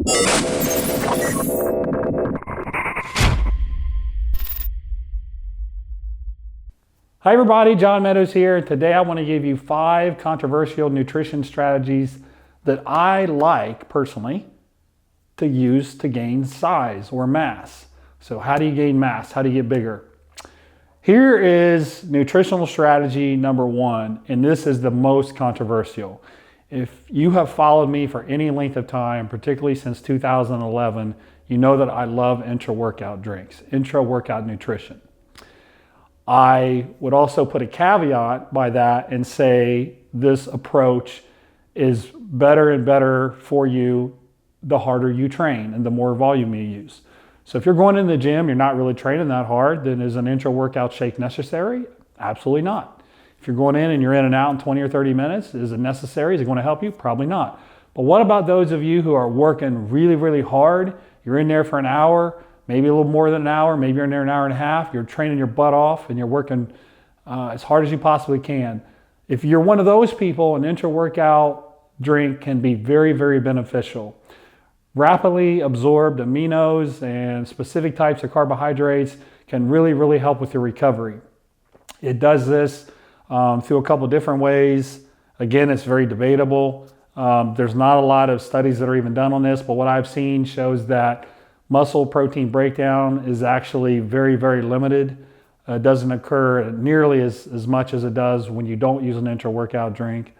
Hi everybody, John Meadows here. Today I want to give you 5 controversial nutrition strategies that I like personally to use to gain size or mass. So how do you gain mass? How do you get bigger? Here is nutritional strategy number 1, and this is the most controversial. If you have followed me for any length of time, particularly since 2011, you know that I love intra-workout drinks, intra-workout nutrition. I would also put a caveat by that and say this approach is better and better for you the harder you train and the more volume you use. So if you're going in the gym, you're not really training that hard, then is an intra-workout shake necessary? Absolutely not. If you're going in and you're in and out in 20 or 30 minutes, is it necessary? Is it going to help you? Probably not. But what about those of you who are working really, really hard? You're in there for an hour, maybe a little more than an hour, maybe you're in there an hour and a half, you're training your butt off and you're working as hard as you possibly can. If you're one of those people, an intra-workout drink can be very, very beneficial. Rapidly absorbed aminos and specific types of carbohydrates can really, really help with your recovery. It does this through a couple different ways. Again, it's very debatable. There's not a lot of studies that are even done on this, but what I've seen shows that muscle protein breakdown is actually very, very limited. It doesn't occur nearly as much as it does when you don't use an intra-workout drink.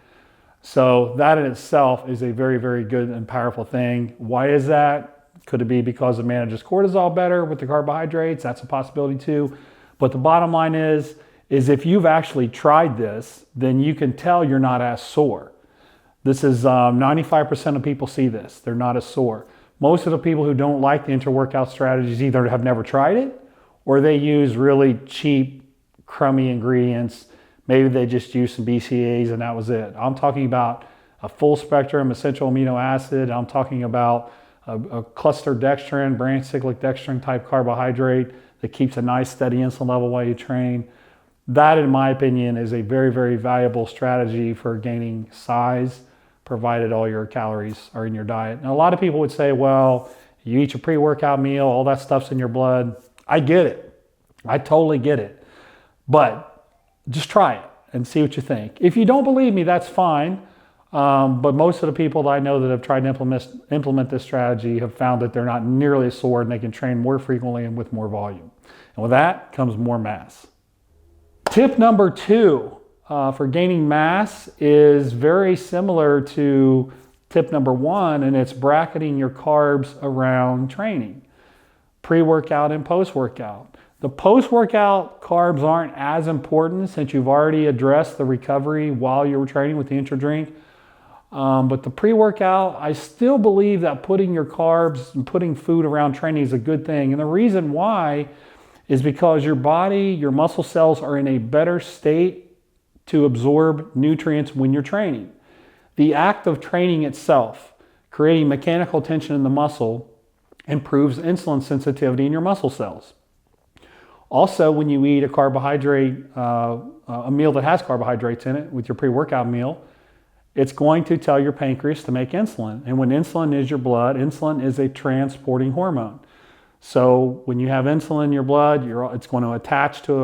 So that in itself is a very, very good and powerful thing. Why is that? Could it be because it manages cortisol better with the carbohydrates? That's a possibility too. But the bottom line is if you've actually tried this, then you can tell you're not as sore. This is 95% of people see this. They're not as sore. Most of the people who don't like the intra-workout strategies either have never tried it or they use really cheap, crummy ingredients. Maybe they just used some BCAAs and that was it. I'm talking about a full spectrum essential amino acid. I'm talking about a cluster dextrin, branch cyclic dextrin type carbohydrate that keeps a nice steady insulin level while you train. That, in my opinion, is a very, very valuable strategy for gaining size, provided all your calories are in your diet. Now, a lot of people would say, well, you eat your pre-workout meal, all that stuff's in your blood. I get it. I totally get it. But just try it and see what you think. If you don't believe me, that's fine. But most of the people that I know that have tried to implement this strategy have found that they're not nearly as sore and they can train more frequently and with more volume. And with that comes more mass. Tip number 2 for gaining mass is very similar to tip number 1, and it's bracketing your carbs around training, pre-workout and post-workout. The post-workout carbs aren't as important since you've already addressed the recovery while you were training with the intra drink. But the pre-workout, I still believe that putting your carbs and putting food around training is a good thing. And the reason why is because your body, your muscle cells are in a better state to absorb nutrients when you're training. The act of training itself, creating mechanical tension in the muscle, improves insulin sensitivity in your muscle cells. Also, when you eat a carbohydrate, a meal that has carbohydrates in it with your pre-workout meal, it's going to tell your pancreas to make insulin. And when insulin is your blood, insulin is a transporting hormone. So when you have insulin in your blood, it's going to attach to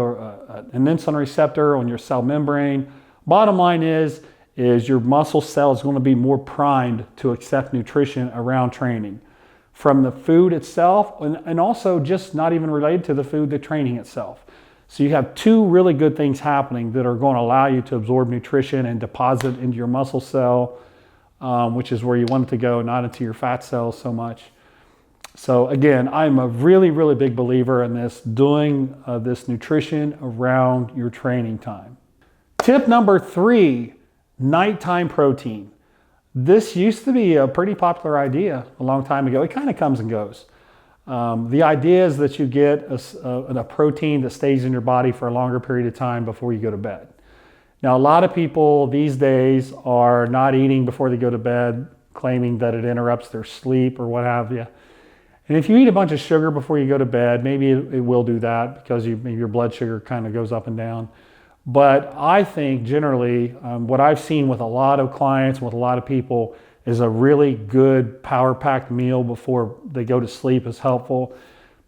an insulin receptor on your cell membrane. Bottom line is your muscle cell is going to be more primed to accept nutrition around training from the food itself, and also just not even related to the food, the training itself. So you have 2 really good things happening that are going to allow you to absorb nutrition and deposit into your muscle cell, which is where you want it to go, not into your fat cells so much. So again, I'm a really, really big believer in this, doing this nutrition around your training time. Tip number 3, nighttime protein. This used to be a pretty popular idea a long time ago. It kind of comes and goes. The idea is that you get a protein that stays in your body for a longer period of time before you go to bed. Now, a lot of people these days are not eating before they go to bed, claiming that it interrupts their sleep or what have you. And if you eat a bunch of sugar before you go to bed, maybe it will do that because maybe your blood sugar kind of goes up and down. But I think generally what I've seen with a lot of clients, with a lot of people, is a really good power-packed meal before they go to sleep is helpful.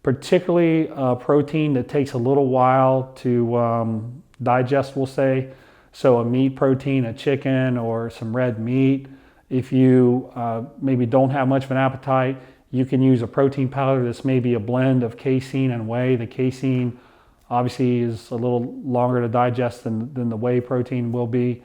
Particularly protein that takes a little while to digest, we'll say. So a meat protein, a chicken or some red meat. If you maybe don't have much of an appetite, you can use a protein powder that's maybe a blend of casein and whey. The casein obviously is a little longer to digest than the whey protein will be.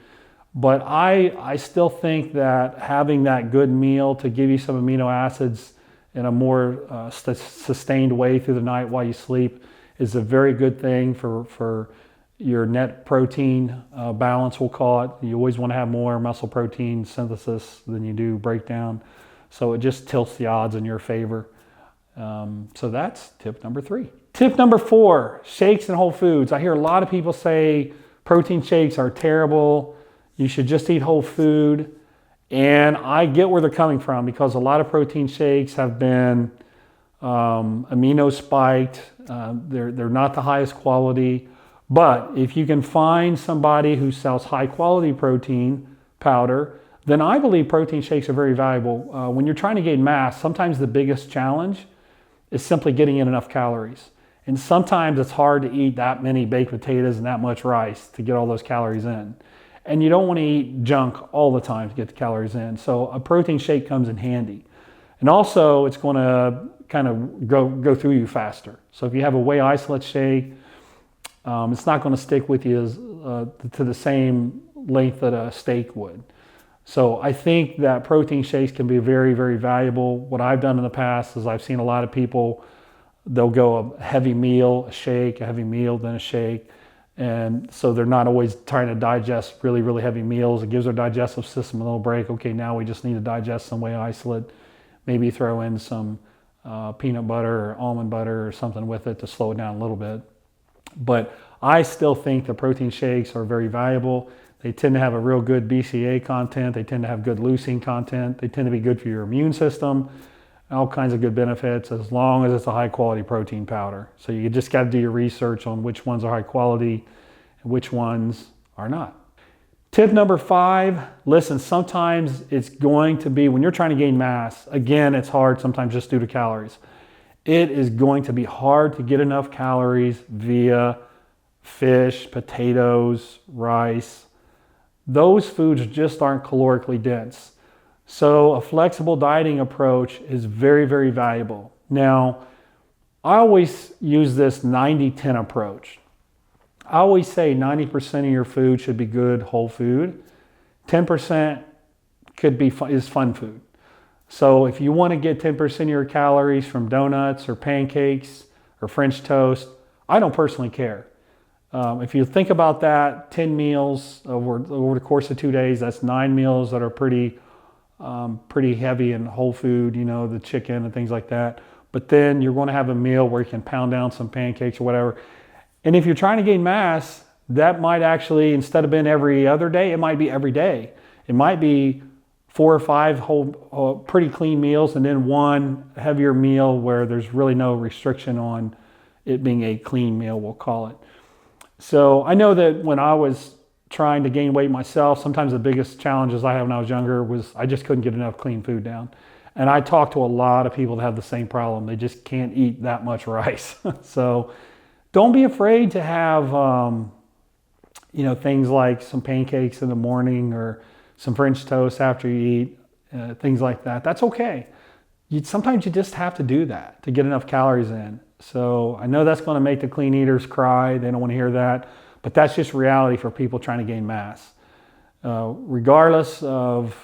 But I still think that having that good meal to give you some amino acids in a more sustained way through the night while you sleep is a very good thing for your net protein balance, we'll call it. You always want to have more muscle protein synthesis than you do breakdown. So it just tilts the odds in your favor. So that's tip number 3. Tip number 4, shakes and whole foods. I hear a lot of people say protein shakes are terrible. You should just eat whole food. And I get where they're coming from because a lot of protein shakes have been amino spiked. They're not the highest quality. But if you can find somebody who sells high quality protein powder, then I believe protein shakes are very valuable. When you're trying to gain mass, sometimes the biggest challenge is simply getting in enough calories. And sometimes it's hard to eat that many baked potatoes and that much rice to get all those calories in. And you don't want to eat junk all the time to get the calories in. So a protein shake comes in handy. And also it's going to kind of go through you faster. So if you have a whey isolate shake, it's not going to stick with you to the same length that a steak would. So I think that protein shakes can be very, very valuable. What I've done in the past is I've seen a lot of people, they'll go a heavy meal, a shake, a heavy meal, then a shake. And so they're not always trying to digest really, really heavy meals. It gives their digestive system a little break. Okay, now we just need to digest some whey isolate. Maybe throw in some peanut butter or almond butter or something with it to slow it down a little bit. But I still think the protein shakes are very valuable. They tend to have a real good BCAA content. They tend to have good leucine content. They tend to be good for your immune system. All kinds of good benefits as long as it's a high quality protein powder. So you just got to do your research on which ones are high quality and which ones are not. Tip number 5, listen, sometimes it's going to be, when you're trying to gain mass, again, it's hard sometimes just due to calories. It is going to be hard to get enough calories via fish, potatoes, rice. Those foods just aren't calorically dense. So a flexible dieting approach is very, very valuable. Now, I always use this 90-10 approach. I always say 90% of your food should be good whole food. 10% is fun food. So if you want to get 10% of your calories from donuts or pancakes or French toast, I don't personally care. If you think about that, 10 meals over the course of 2 days, that's 9 meals that are pretty heavy in whole food, you know, the chicken and things like that. But then you're going to have a meal where you can pound down some pancakes or whatever. And if you're trying to gain mass, that might actually, instead of being every other day, it might be every day. It might be 4 or 5 whole, pretty clean meals and then one heavier meal where there's really no restriction on it being a clean meal, we'll call it. So I know that when I was trying to gain weight myself, sometimes the biggest challenges I had when I was younger was I just couldn't get enough clean food down. And I talk to a lot of people that have the same problem. They just can't eat that much rice. So don't be afraid to have, things like some pancakes in the morning or some French toast after you eat, things like that. That's okay. Sometimes you just have to do that to get enough calories in. So I know that's going to make the clean eaters cry. They don't want to hear that. But that's just reality for people trying to gain mass. Regardless of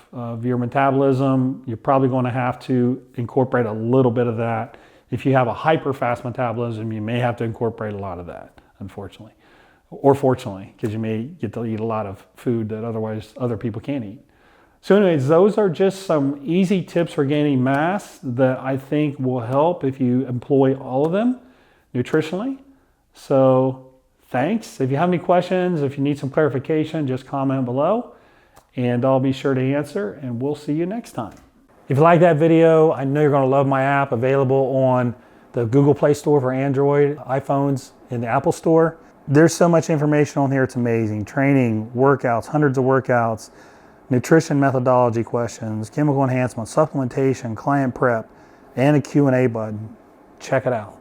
your metabolism, you're probably going to have to incorporate a little bit of that. If you have a hyper fast metabolism, you may have to incorporate a lot of that, unfortunately. Or fortunately, because you may get to eat a lot of food that otherwise other people can't eat. So anyways, those are just some easy tips for gaining mass that I think will help if you employ all of them nutritionally. So thanks. If you have any questions, if you need some clarification, just comment below and I'll be sure to answer, and we'll see you next time. If you like that video, I know you're going to love my app, available on the Google Play Store for Android, iPhones, and the Apple Store. There's so much information on here, it's amazing. Training, workouts, hundreds of workouts, nutrition methodology questions, chemical enhancement, supplementation, client prep, and a Q&A button. Check it out.